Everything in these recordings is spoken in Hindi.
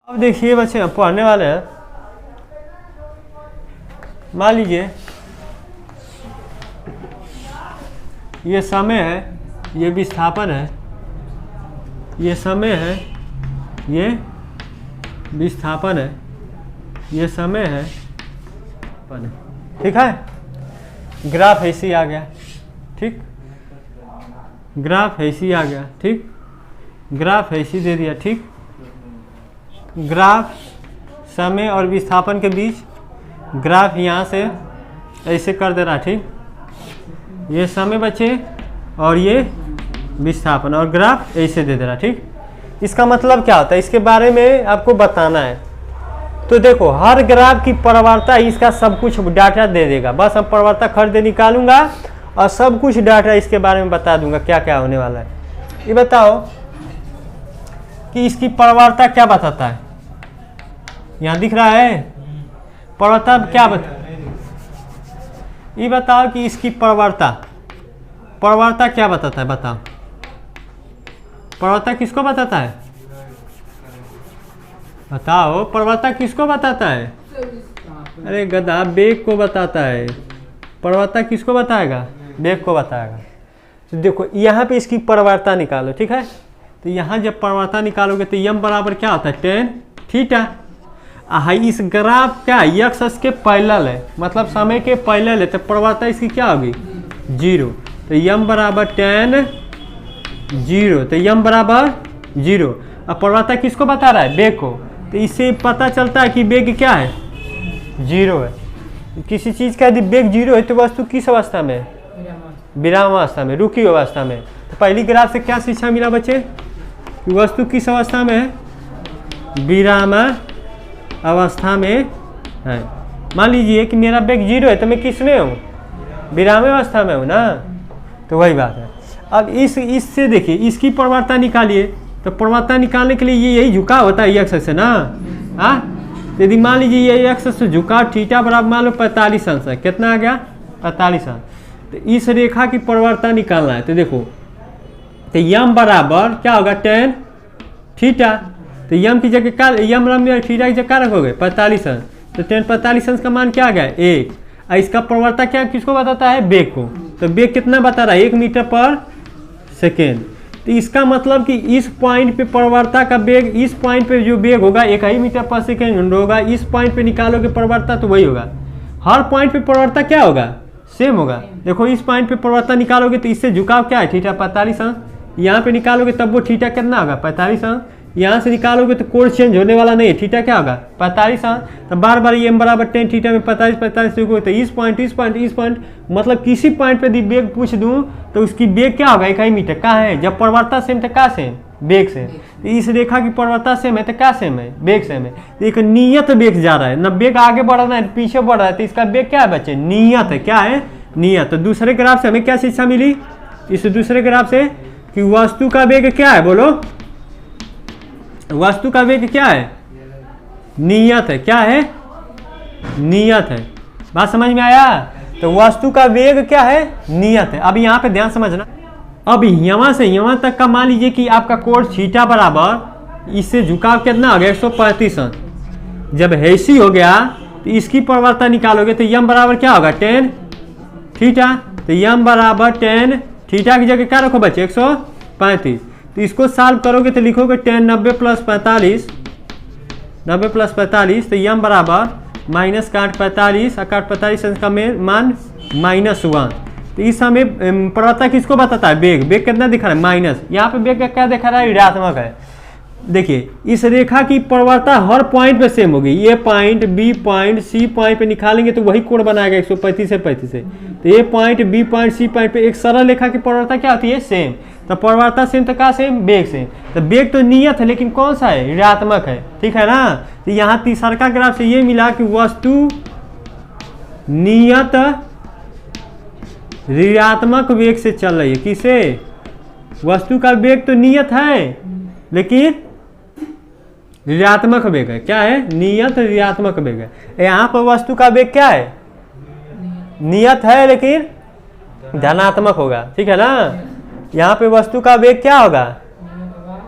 अब देखिए बच्चे पढ़ने वाले हैं, मान लीजिए ये समय है, ये विस्थापन है, ये समय है, ये विस्थापन है, ये समय है, ठीक है। ग्राफ ऐसे ही आ गया, ठीक, ग्राफ ऐसे ही आ गया, ठीक, ग्राफ ऐसे ही दे दिया, ठीक। ग्राफ समय और विस्थापन के बीच ग्राफ यहाँ से ऐसे कर दे रहा, ठीक। ये समय बचे और ये विस्थापन, और ग्राफ ऐसे दे दे रहा, ठीक। इसका मतलब क्या होता है, इसके बारे में आपको बताना है। तो देखो हर ग्राफ की प्रवणता इसका सब कुछ डाटा दे देगा, बस हम प्रवणता खरीद निकालूंगा और सब कुछ डाटा इसके बारे में बता दूंगा क्या क्या होने वाला है। ये बताओ कि इसकी प्रवणता क्या बताता है, यहाँ दिख रहा है प्रवणता क्या बता, ये बताओ कि इसकी प्रवणता क्या बताता है, बताओ प्रवणता किसको बताता है, बताओ प्रवणता किसको बताता है। अरे गधा, वेग को बताता है। प्रवणता किसको बताएगा, वेग को बताएगा। तो देखो यहाँ पे इसकी प्रवणता निकालो, ठीक है। तो यहाँ जब प्रवणता निकालोगे तो यम बराबर क्या होता है, tan थीटा। इस ग्राफ क्या एक्स अक्ष के पैरेलल है, मतलब समय के पैरेलल है, तो प्रवणता इसकी क्या होगी, 0। तो यम बराबर tan 0, तो यम बराबर 0। अब प्रवणता किसको बता रहा है, वेग को। तो इससे पता चलता है कि वेग क्या है, 0 है। किसी चीज़ का यदि वेग 0 है तो वस्तु किस अवस्था में, विराम अवस्था में, रुकी अवस्था में। तो पहली ग्राफ से क्या शिक्षा मिला बच्चे, कि वस्तु किस अवस्था में है, विराम अवस्था में है। मान लीजिए कि मेरा वेग 0 है तो मैं किस में हूँ, विराम अवस्था में हूँ ना, तो वही बात है। अब इससे देखिए इसकी प्रवणता निकालिए, तो प्रवणता निकालने के लिए यही झुकाव होता है एक्स से ना। हाँ, यदि मान लीजिए ये एक्स से झुकाव थीटा बराबर मान लो 45 अंश है, कितना आ गया, 45 अंश। तो इस रेखा की प्रवणता निकालना है, तो देखो तो यम बराबर क्या होगा, tan थीटा। तो यम की जगह क्या, यम थीटा की जगह क्या रखोगे, 45 अंश। तो tan 45 अंश का मान क्या आ गया, 1। और इसका प्रवणता क्या किसको बताता है, वेग को। तो वेग कितना बता रहा है, 1 मीटर पर सेकेंड। तो इसका मतलब कि इस पॉइंट पे प्रवणता का वेग, इस पॉइंट पे जो वेग होगा 1 मीटर पर सेकेंड होगा, इस पॉइंट पे निकालोगे प्रवणता तो वही होगा। हर पॉइंट पे प्रवणता क्या होगा, सेम होगा। देखो इस पॉइंट पे प्रवणता निकालोगे तो इससे झुकाव क्या है, थीटा 45 अंश। यहाँ पे निकालोगे तब वो थीटा कितना होगा, 45 अंश। यहाँ से निकालोगे तो कोण चेंज होने वाला नहीं है, थीटा क्या होगा, 45 अंश। तो बार बार ये बराबर tan थीटा में 45 तो इस पॉइंट मतलब किसी पॉइंट पे यदि वेग पूछ दूं तो उसकी वेग क्या होगा, 1 मीटर का है। जब प्रवणता सेम तो क्या सेम, वेग सेम। तो इस रेखा की प्रवणता सेम है तो क्या सेम है, वेग सेम है। तो एक नियत वेग जा रहा है ना, वेग आगे बढ़ रहा है पीछे बढ़ रहा है, तो इसका वेग क्या है बच्चे, नियत है। क्या है, नियत। तो दूसरे ग्राफ से हमें क्या शिक्षा मिली, इस दूसरे ग्राफ से कि वस्तु का वेग क्या है, बोलो वस्तु का वेग क्या है, नियत है। क्या है, नियत है। बात समझ में आया। तो वस्तु का वेग क्या है, नियत है। अब यहाँ पे ध्यान समझना, अब यहाँ से यहाँ तक का मान लीजिए कि आपका कोण थीटा बराबर, इससे झुकाव कितना हो गया, 135 अंश। जब ऐसी हो गया तो इसकी प्रवणता निकालोगे तो यम बराबर क्या होगा, tan थीटा। तो यम बराबर tan थीटा की जगह क्या रखो बच्चे, 135। तो इसको सॉल्व करोगे तो लिखोगे tan 90 प्लस 45, 90 प्लस 45। तो यम बराबर माइनस काट 45 और काट 45 अंश का मान -1। तो इस समय प्रवणता किसको बताता है, वेग। वेग कितना दिखा रहा है, माइनस। यहाँ पे वेग क्या दिखा रहा है, ऋणात्मक है। देखिए इस रेखा की प्रवणता हर पॉइंट पे सेम होगी। ये point, B point, C point पे निकालेंगे तो वही कोण बनाएगा 135 से 35 से। तो ये point, B point, C point पे एक सरल रेखा की प्रवणता क्या होती है, सेम। तो प्रवणता सेम तो क्या सेम, वेग सेम। तो वेग तो नियत है लेकिन कौन सा है, ऋणात्मक है, ठीक है ना। तो यहाँ तीसरा ग्राफ से ये मिला कि वस्तु नियत ऋणात्मक वेग से चल रही है। किसे, वस्तु का वेग तो नियत है लेकिन ऋणात्मक वेग है। क्या है, नियत ऋणात्मक वेग है। यहाँ पर वस्तु का वेग क्या है, नियत है लेकिन धनात्मक होगा, ठीक है ना। यहाँ पे वस्तु का वेग क्या होगा,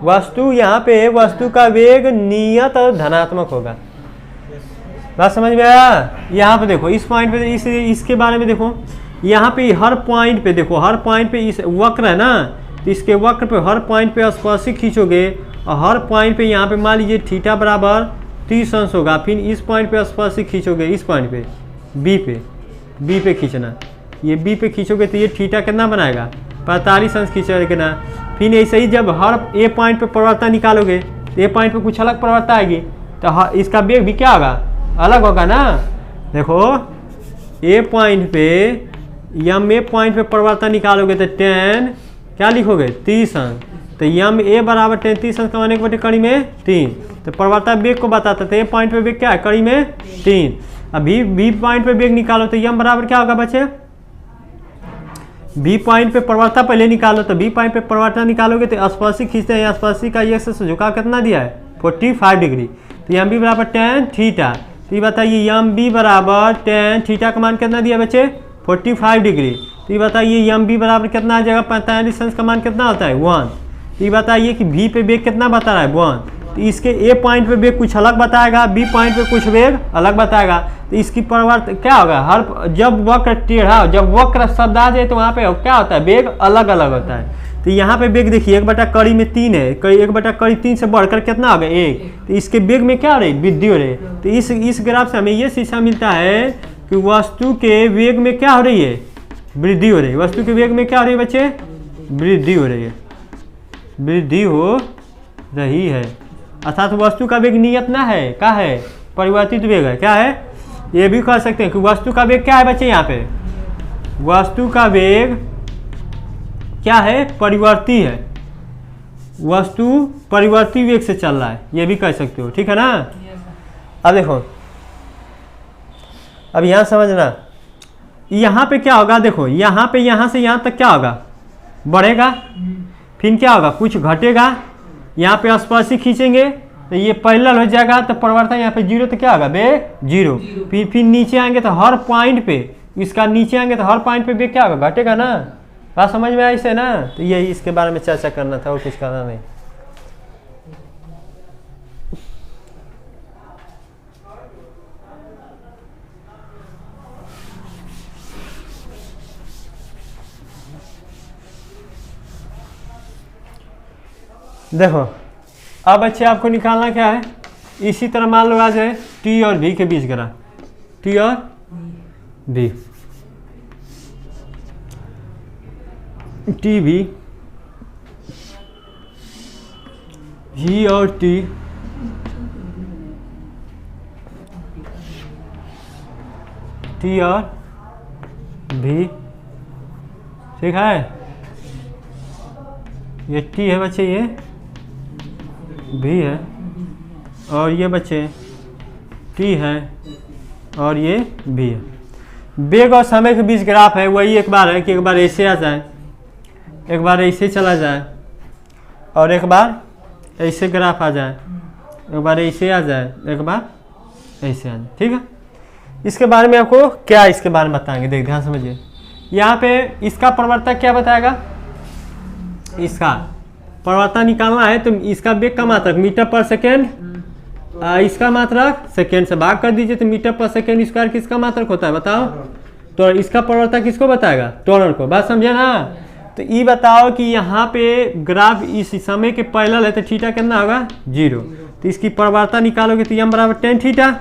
वस्तु यहाँ पे वस्तु का वेग नियत और धनात्मक होगा। बात समझ में आया? यहाँ पे देखो इस पॉइंट पे इसके बारे में देखो, यहाँ पे हर पॉइंट पे देखो, हर पॉइंट पे इस वक्र है ना, तो इसके वक्र पे हर पॉइंट पे स्पर्शिक खींचोगे और हर पॉइंट पे यहाँ पे मान लीजिए थीटा बराबर 30 अंश होगा। फिर इस पॉइंट पे स्पर्शिक खींचोगे, इस पॉइंट पे बी पे खींचना, ये बी पे खींचोगे तो ये थीटा कितना बनाएगा 45 अंश खींचोगे ना। फिर ऐसे ही जब हर ए पॉइंट पे प्रवणता निकालोगे तो ए पॉइंट पे कुछ अलग प्रवणता आएगी, तो इसका वेग भी क्या होगा, अलग होगा ना। देखो ए पॉइंट पे यम ए पॉइंट पे प्रवणता निकालोगे तो टेन क्या लिखोगे 30 अंश, तो यम ए बराबर 30 अंश कमाने के बटे कड़ी में 3, तो प्रवणता वेग को बताता है। तो ए पॉइंट पे वेग क्या है, कड़ी में 3। अभी बी पॉइंट पे वेग निकालो तो यम बराबर क्या होगा बच्चे, बी पॉइंट पे प्रवणता पहले निकालो, तो बी पॉइंट पे प्रवणता निकालोगे तो स्पर्शिक खींचते हैं, स्पर्शिक का ये से झुकाव कितना दिया है 45 डिग्री, तो यम बी बराबर tan थीटा। तो ये बताइए यम बी बराबर tan थीटा का मान कितना दिया बच्चे 45 डिग्री। तो ये बताइए यम बी बराबर कितना आ जाएगा 45 अंश का मान कितना होता है 1। तो ये बताइए कि भी पे वेग कितना बता रहा है 1, तो इसके ए पॉइंट पे वेग कुछ अलग बताएगा, बी पॉइंट पे कुछ वेग अलग बताएगा। तो इसकी परिवर्तन क्या होगा, हर जब वक्र टेढ़ा, जब वक्र शब्द आ जाए तो वहाँ पे क्या होता है, वेग अलग अलग होता है। तो यहाँ पे वेग देखिए 1 बटा कड़ी में 3 है, 1 बटा कड़ी 3 से बढ़कर कितना होगा 1, तो इसके वेग में क्या हो रही वृद्धि हो रही है। तो इस ग्राफ से हमें ये शिक्षा मिलता है कि वस्तु के वेग में क्या हो रही है, वृद्धि हो रही है। वस्तु के वेग में क्या हो रही है बच्चे, वृद्धि हो रही है, वृद्धि हो रही है। अर्थात वस्तु का वेग नियत ना है, क्या है, परिवर्तित वेग है। क्या है, ये भी कह सकते हैं कि वस्तु का वेग क्या है बच्चे, यहाँ पे वस्तु का वेग क्या है, परिवर्ती है, वस्तु परिवर्ती वेग से चल रहा है, ये भी कह सकते हो, ठीक है ना। अब देखो, अब यहाँ समझना, यहाँ पे क्या होगा, देखो यहाँ पे यहाँ से यहाँ तक क्या होगा, बढ़ेगा, फिर क्या होगा, कुछ घटेगा, यहाँ पे स्पर्शिक खींचेंगे तो ये पैरेलल हो जाएगा, तो परिवर्तन यहाँ पे 0, तो क्या होगा वेग 0। फिर नीचे आएंगे तो हर पॉइंट पे, इसका नीचे आएंगे तो हर पॉइंट पे वेग क्या होगा, घटेगा ना। बात समझ में आई इसे ना। तो यही इसके बारे में चर्चा करना था और कुछ करना नहीं। देखो अब बच्चे आपको निकालना क्या है, इसी तरह मान लो आ जाए टी और भी के बीच ग्राफ, टी और भी, टी भी, भी और टी, टी और भी, ठीक है। ये टी है बच्चे, ये भी है, और ये बच्चे टी है, और ये भी है। वेग और समय के बीच ग्राफ है, वही एक बार है कि एक बार ऐसे आ जाए, एक बार ऐसे चला जाए, और एक बार ऐसे ग्राफ आ जाए, एक बार ऐसे आ जाए, एक बार ऐसे आ जाए, ठीक है। इसके बारे में आपको क्या इसके बारे में बताएंगे, देख ध्यान समझिए। यहाँ पे इसका प्रवर्तक क्या बताएगा, इसका प्रवर्तन निकालना है तो इसका वेग का मात्रक मीटर पर सेकेंड, इसका मात्रक सेकेंड से भाग कर दीजिए, तो मीटर पर सेकेंड स्क्वायर किसका मात्रक होता है बताओ। तो इसका प्रवर्तक किसको बताएगा, त्वरण को। बात समझे ना। तो ये बताओ कि यहाँ पे ग्राफ इस समय के पैरेलल है तो थीटा कितना होगा 0। तो इसकी प्रवर्तन निकालोगे तो यम बराबर tan थीटा,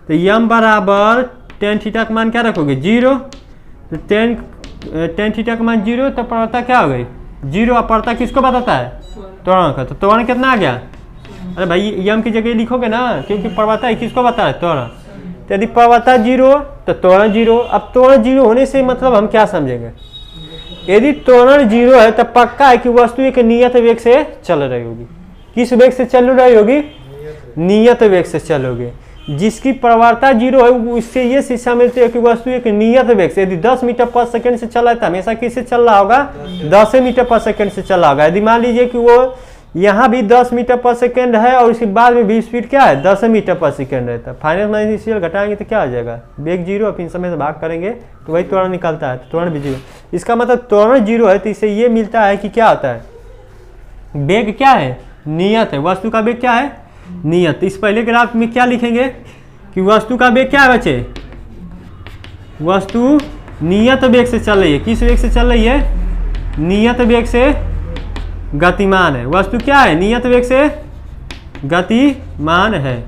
तो यम बराबर tan थीटा का मान क्या रखोगे 0, तो tan थीटा का मान 0, तो प्रवर्तक क्या हो गई 0। अपरता किसको बताता है, त्वरण का। तो त्वरण कितना आ गया, अरे भाई यम की जगह लिखोगे ना, क्योंकि प्रवर्तक किसको बता है त्वरण। तो यदि प्रवर्तक 0 तो त्वरण 0। अब त्वरण 0 होने से मतलब हम क्या समझेंगे, यदि त्वरण 0 है तो पक्का है कि वस्तु एक नियत वेग से चल रही होगी। किस वेग से चल रही होगी, नियत वेग से चलोगे। जिसकी प्रवणता 0 है उससे ये शिक्षा मिलती है कि वस्तु एक नियत वेग से, यदि 10 मीटर पर सेकंड से चल रहा है तो हमेशा किससे चल रहा होगा 10 मीटर पर सेकंड से चल रहा होगा। यदि मान लीजिए कि वो यहाँ भी 10 मीटर पर सेकंड है और उसके बाद में भी स्पीड क्या है 10 मीटर पर सेकंड रहता है, फाइनल में इनिशियल घटाएंगे तो क्या आ जाएगा वेग 0, फिर समय से भाग करेंगे तो वही त्वरण निकलता है, तो त्वरण भी 0। इसका मतलब त्वरण 0 है तो इससे ये मिलता है कि क्या होता है वेग क्या है, नियत है। वस्तु का वेग क्या है, नियत। इस पहले ग्राफ में क्या लिखेंगे कि वस्तु का वेग क्या है बच्चे, वस्तु नियत वेग से चल रही है। किस वेग से चल रही है, नियत वेग से गतिमान है। वस्तु क्या है, नियत वेग से गतिमान है।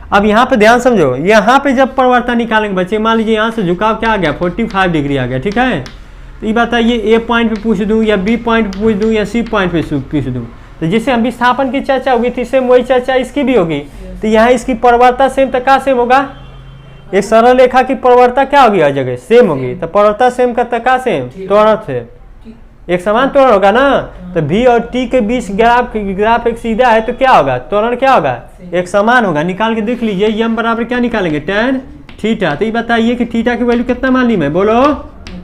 अब यहाँ पे ध्यान समझो, यहाँ पे जब परिवर्तन निकालेंगे बच्चे, मान लीजिए यहाँ से झुकाव क्या आ गया, 45 डिग्री आ गया, ठीक है। तो ये बताइए ए पॉइंट पे पूछ दूँ या बी पॉइंट पे पूछ दूँ या सी पॉइंट पे पूछ दूँ। तो जैसे हम विस्थापन की चर्चा हुई थी, सेम वही चर्चा इसकी भी होगी। तो यहाँ इसकी प्रवणता सेम तो क्या सेम होगा, एक सरल रेखा की प्रवणता क्या होगी, हर जगह सेम होगी। तो प्रवणता सेम का तका सेम, त्वरण से एक समान त्वरण होगा ना। तो v और t के बीच ग्राफ एक सीधा है, तो क्या होगा, त्वरण क्या होगा, एक समान होगा। निकाल के देख लीजिए, यम बराबर क्या निकालेंगे, tan थीटा। तो ये बताइए कि थीटा की वैल्यू कितना मान ली मैं, बोलो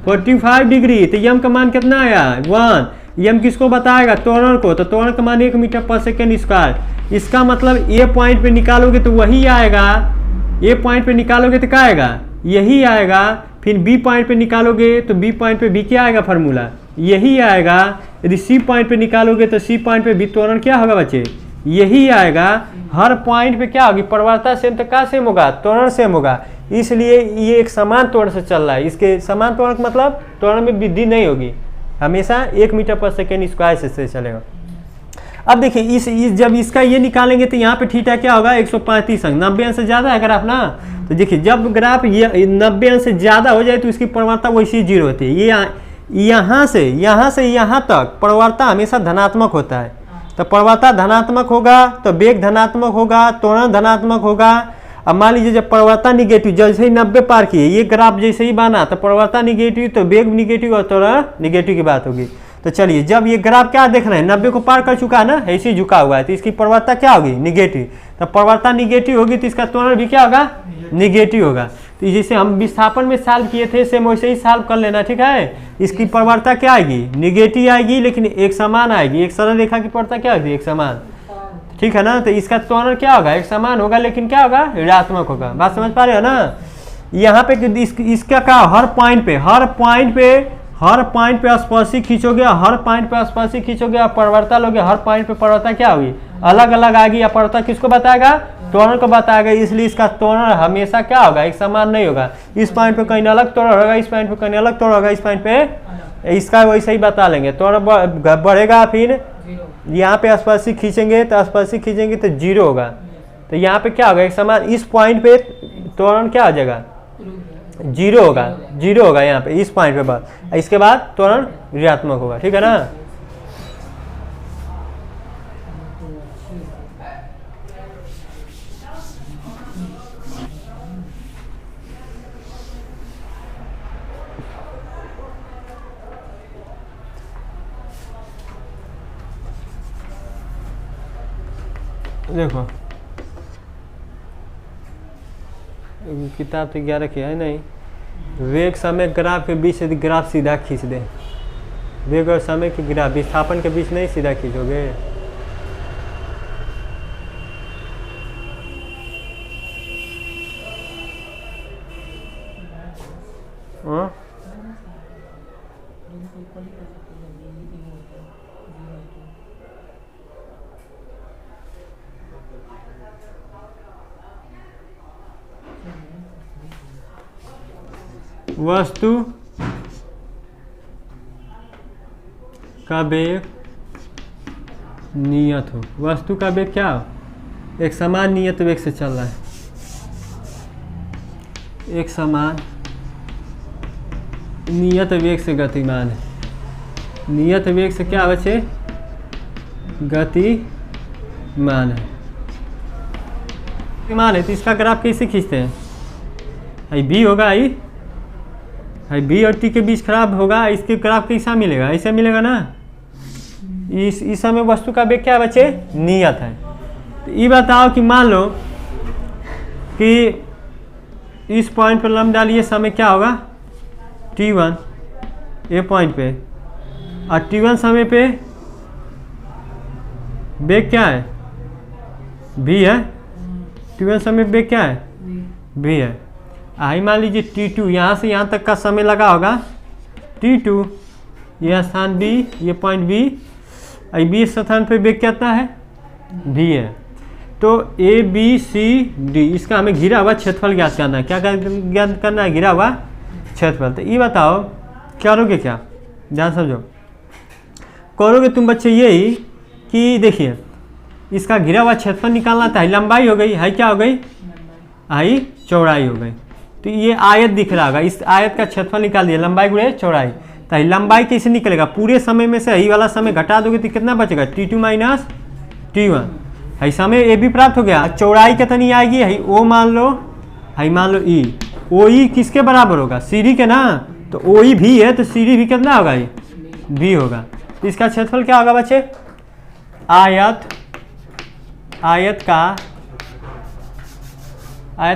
45 डिग्री। तो यम का मान कितना आया, 1। यम किसको बताएगा, त्वरण को। तो त्वरण का मान 1 मीटर पर सेकेंड स्क्वायर। इसका मतलब ए पॉइंट पे निकालोगे तो वही आएगा, ए पॉइंट पे निकालोगे तो क्या आएगा, यही आएगा। फिर बी पॉइंट पे निकालोगे तो बी पॉइंट पे भी क्या आएगा, फार्मूला यही आएगा। यदि सी पॉइंट पे निकालोगे तो सी पॉइंट पे भी त्वरण क्या होगा बच्चे, यही आएगा। हर पॉइंट पे क्या होगी, प्रवणता सेम तो क्या सेम होगा, त्वरण सेम होगा। इसलिए ये एक समान त्वरण से चल रहा है। इसके समान त्वरण का मतलब त्वरण में वृद्धि नहीं होगी, हमेशा 1 मीटर पर सेकेंड स्क्वायर से चलेगा। अब देखिए इस जब इसका ये निकालेंगे तो यहाँ पे थीटा क्या होगा, 135 अंक। 90 अंश से ज़्यादा है ग्राफ ना। तो देखिए जब ग्राफ ये 90 अंश से ज़्यादा हो जाए तो इसकी प्रवणता वैसी 0 होती है। ये यहाँ से यहाँ तक प्रवणता हमेशा धनात्मक होता है। तो प्रवणता धनात्मक होगा तो वेग धनात्मक होगा, त्वरण धनात्मक होगा। अब मान लीजिए जब प्रवणता निगेटिव, जैसे ही 90 पार किए, ये ग्राफ जैसे ही बना तो प्रवणता निगेटिव तो वेग निगेटिव और त्वरण निगेटिव की बात होगी। तो चलिए जब ये ग्राफ क्या देख रहे हैं, 90 को पार कर चुका है ना, ऐसे ही झुका हुआ है, तो इसकी प्रवणता क्या होगी, निगेटिव। तो प्रवणता निगेटिव होगी तो इसका त्वरण भी क्या होगा, निगेटिव होगा। तो जैसे हम विस्थापन में सॉल्व किए थे सेम वैसे ही सॉल्व कर लेना, ठीक है। इसकी प्रवणता क्या आएगी, निगेटिव आएगी, लेकिन एक समान आएगी। एक सरल रेखा की प्रवणता क्या होगी, एक समान, ठीक है ना। तो इसका त्वरण क्या होगा, एक समान होगा, लेकिन क्या होगा, ऋणात्मक होगा। बात समझ पा रहे हो ना। यहाँ पे इसका क्या, हर पॉइंट पे स्पर्शी खींचोगे, हर पॉइंट पे स्पर्शी खींचोगे और प्रवणता लोगे, हर पॉइंट पे प्रवणता क्या होगी, अलग अलग आएगी। या प्रवणता किसको बताएगा, त्वरण को बताएगा। इसलिए इसका त्वरण हमेशा क्या होगा, एक समान नहीं होगा। इस पॉइंट पे कहीं अलग त्वरण होगा, इस पॉइंट पे कहीं अलग त्वरण होगा, इस पॉइंट पे इसका वैसे ही बता लेंगे। त्वरण बढ़ेगा, फिर यहाँ पे स्पर्शी खींचेंगे तो 0 होगा। तो यहाँ पे क्या होगा, एक समान। इस पॉइंट पे त्वरण क्या हो जाएगा, 0 होगा यहाँ पे इस पॉइंट पे बस। इसके बाद त्वरण ऋणात्मक होगा, ठीक है ना। देखो किताब तो 11 की है नहीं। वेग समय ग्राफ के बीच यदि ग्राफ सीधा खींच दे, वेग और समय के ग्राफ विस्थापन के बीच नहीं सीधा खींचोगे। वस्तु का वेग नियत हो, वस्तु का वेग क्या हो, एक समान नियत वेग से चल रहा है, एक समान नियत वेग से गतिमान है। नियत वेग से क्या बचे, गतिमान है। गतिमान है तो इसका ग्राफ कैसे खींचते हैं, आई बी होगा, आई बी और टी के बीच खराब होगा। इसके ग्राफ कैसा मिलेगा, ऐसा मिलेगा ना। इस समय वस्तु का वेग क्या बचे, नियत है। तो ये बताओ कि मान लो कि इस पॉइंट पर लंब डालिए, समय क्या होगा t1 ए पॉइंट पे, और t1 समय पे वेग क्या है, v है। t1 समय वेग क्या है, v है। आई मान लीजिए t2, यहाँ से यहाँ तक का समय लगा होगा t2, यह स्थान b, ये पॉइंट b, और बी स्थान पे वेग कितना है, भी है। तो ए बी सी डी इसका हमें घिरा हुआ क्षेत्रफल ज्ञात करना है। क्या ज्ञात करना है, घिरा हुआ क्षेत्रफल। तो ये बताओ करोगे क्या, ध्यान समझो। करोगे तुम बच्चे यही कि देखिए इसका घिरा हुआ क्षेत्रफल निकालना था, लंबाई हो गई, है क्या हो गई, आई चौड़ाई हो गई। तो ये आयत दिख रहा होगा, इस आयत का क्षेत्रफल निकाल दिया, लंबाई गुणे चौड़ाई। तो लंबाई कैसे निकलेगा, पूरे समय में से यही वाला समय घटा दोगे तो कितना बचेगा, T2 माइनस T1। है समय ए भी प्राप्त हो गया। चौड़ाई कितनी आएगी, है ओ मान लो, है मान लो ई। ओ ई किसके बराबर होगा, सीडी के ना। तो ओ ई भी है तो सीडी भी कितना होगा, ये भी होगा। तो इसका क्षेत्रफल क्या होगा बच्चे, आयत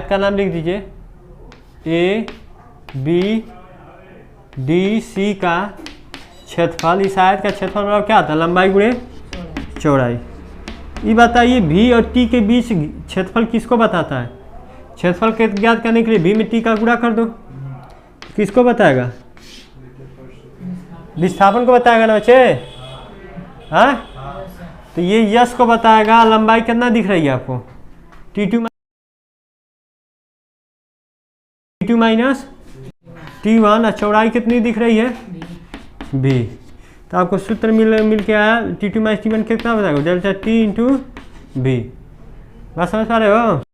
का नाम लिख दीजिए, ए बी डी सी का क्षेत्रफल। इस आयत का क्षेत्रफल बराबर क्या आता है, लंबाई गुणे चौड़ाई। ये बताइए भी और टी के बीच क्षेत्रफल किसको बताता है, क्षेत्रफल के ज्ञात करने के लिए भी में टी का गुणा कर दो, किसको बताएगा, विस्थापन को बताएगा ना बच्चे। हाँ तो ये यश को बताएगा। लंबाई कितना दिख रही है आपको, T2 माइनस T1 और चौड़ाई कितनी दिख रही है, भी। तो आपको सूत्र मिल के आया, T2 माइनस T1 कितना बताएगा, डेल्टा T इंटू भी। बात समझ पा रहे हो।